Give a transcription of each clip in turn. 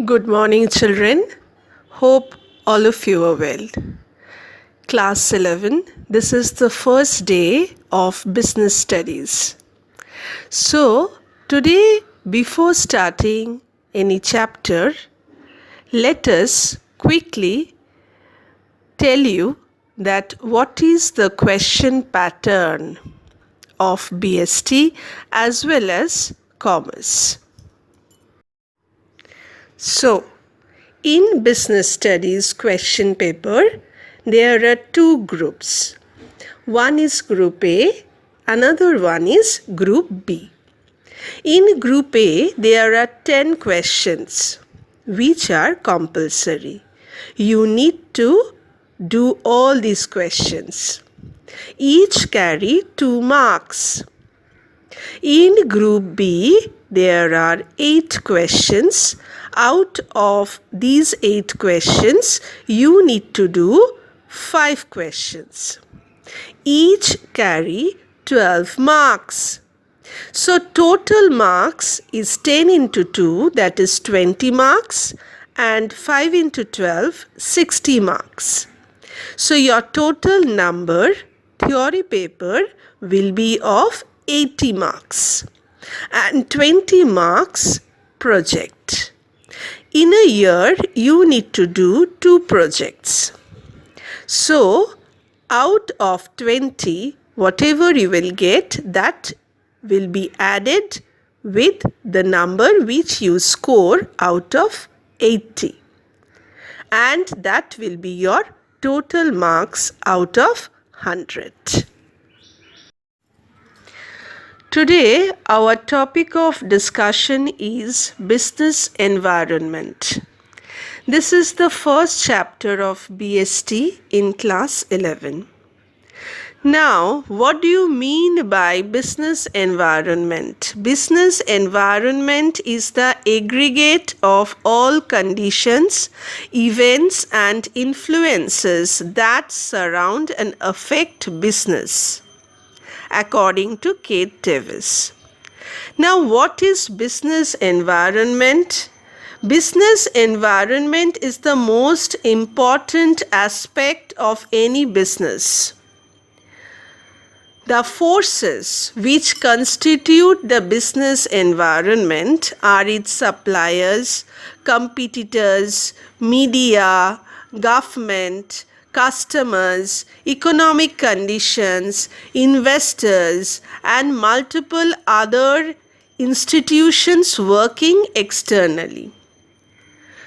Good morning, children. Hope all of you are well. Class 11, this is the first day of business studies. So, today, before starting any chapter, let us quickly tell you that what is the question pattern of BST as well as commerce. So, in business studies question paper, there are two groups. One is group A, another one is group B. In group A, there are 10 questions which are compulsory. You need to do all these questions. Each carry 2 marks. In group B, there are 8 questions. Out of these 8 questions, you need to do 5 questions. Each carry 12 marks. So total marks is 10 into 2, that is 20 marks, and 5 into 12, 60 marks. So your total number, theory paper, will be of 80 marks and 20 marks project. In a year, you need to do 2 projects. So, out of 20, whatever you will get, that will be added with the number which you score out of 80. And that will be your total marks out of 100. Today, our topic of discussion is business environment. This is the first chapter of BST in class 11. Now, what do you mean by business environment? Business environment is the aggregate of all conditions, events, and influences that surround and affect business, according to Kate Davis. Now, what is business environment? Business environment is the most important aspect of any business. The forces which constitute the business environment are its suppliers, competitors, media, government, customers, economic conditions, investors, and multiple other institutions working externally.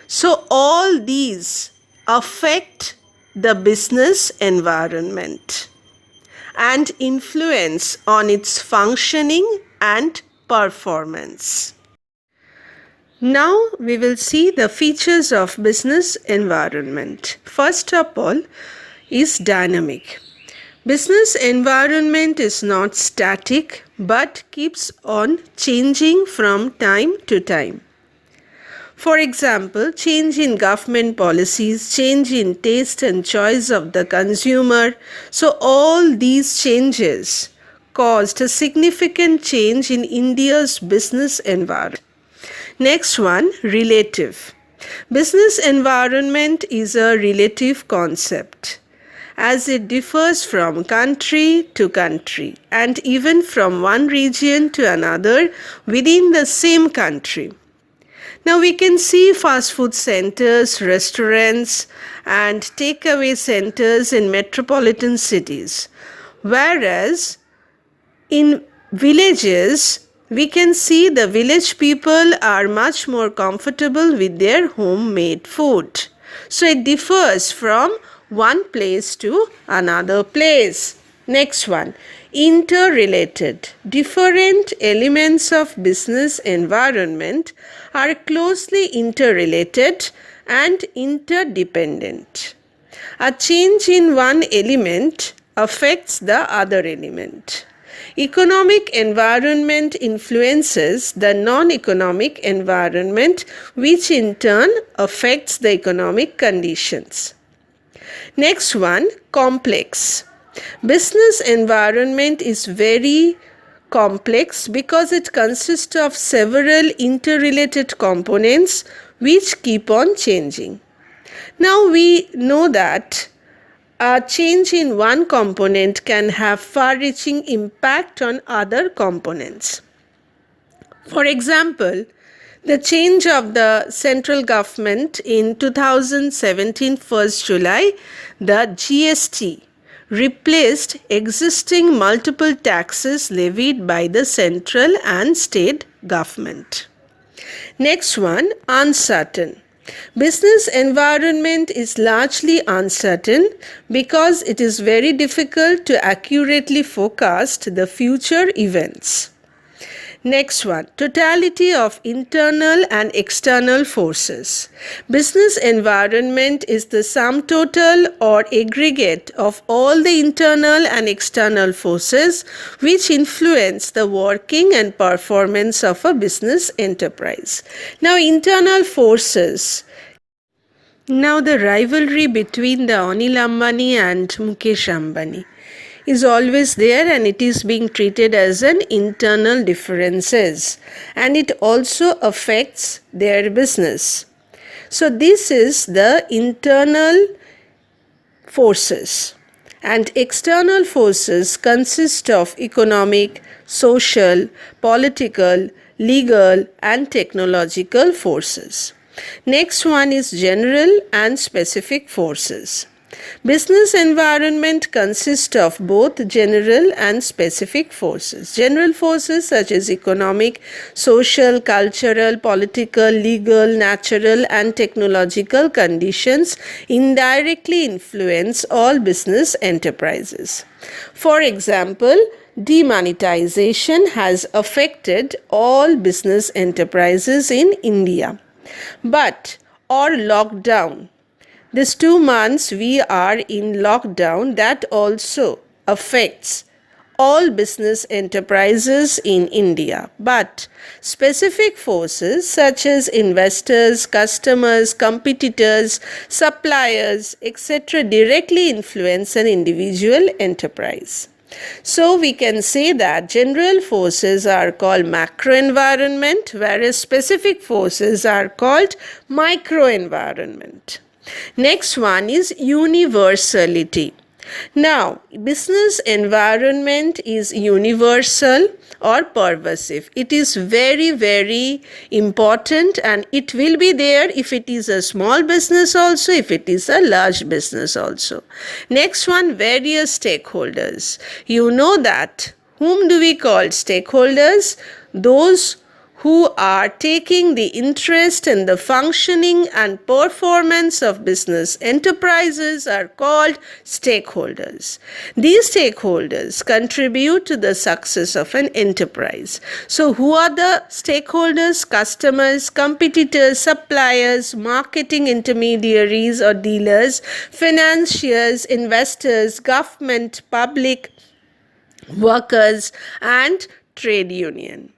So, all these affect the business environment and influence on its functioning and performance. Now we will see the features of business environment. First of all is dynamic. Business environment is not static but keeps on changing from time to time. For example, change in government policies, change in taste and choice of the consumer. So all these changes caused a significant change in India's business environment. Next one, relative. Business environment is a relative concept as it differs from country to country and even from one region to another within the same country. Now we can see fast food centers, restaurants, and takeaway centers in metropolitan cities. Whereas in villages, we can see the village people are much more comfortable with their homemade food. So it differs from one place to another place. Next one, interrelated. Different elements of business environment are closely interrelated and interdependent. A change in one element affects the other element. Economic environment influences the non-economic environment, which in turn affects the economic conditions. Next one, complex. Business environment is very complex because it consists of several interrelated components which keep on changing. Now we know that a change in one component can have far-reaching impact on other components. For example, the change of the central government in 2017 1st July, the GST replaced existing multiple taxes levied by the central and state government. Next one, uncertain. Business environment is largely uncertain because it is very difficult to accurately forecast the future events. Next one, totality of internal and external forces. Business environment is the sum total or aggregate of all the internal and external forces which influence the working and performance of a business enterprise. Now, internal forces. Now, the rivalry between the Anil Ambani and Mukesh Ambani is always there, and it is being treated as an internal differences, and it also affects their business. So this is the internal forces, and external forces consist of economic, social, political, legal and technological forces. Next one is general and specific forces. Business environment consists of both general and specific forces. General forces such as economic, social, cultural, political, legal, natural and technological conditions indirectly influence all business enterprises. For example, demonetization has affected all business enterprises in India. Or lockdown. These 2 months we are in lockdown, that also affects all business enterprises in India. But specific forces such as investors, customers, competitors, suppliers, etc. directly influence an individual enterprise. So we can say that general forces are called macro environment, whereas specific forces are called micro environment. Next one is universality. Now, business environment is universal or pervasive. It is very, very important, and it will be there if it is a small business also, if it is a large business also. Next one, various stakeholders. You know that. Whom do we call stakeholders? Those who are taking the interest in the functioning and performance of business enterprises are called stakeholders. These stakeholders contribute to the success of an enterprise. So who are the stakeholders? Customers, competitors, suppliers, marketing intermediaries or dealers, financiers, investors, government, public, workers and trade union.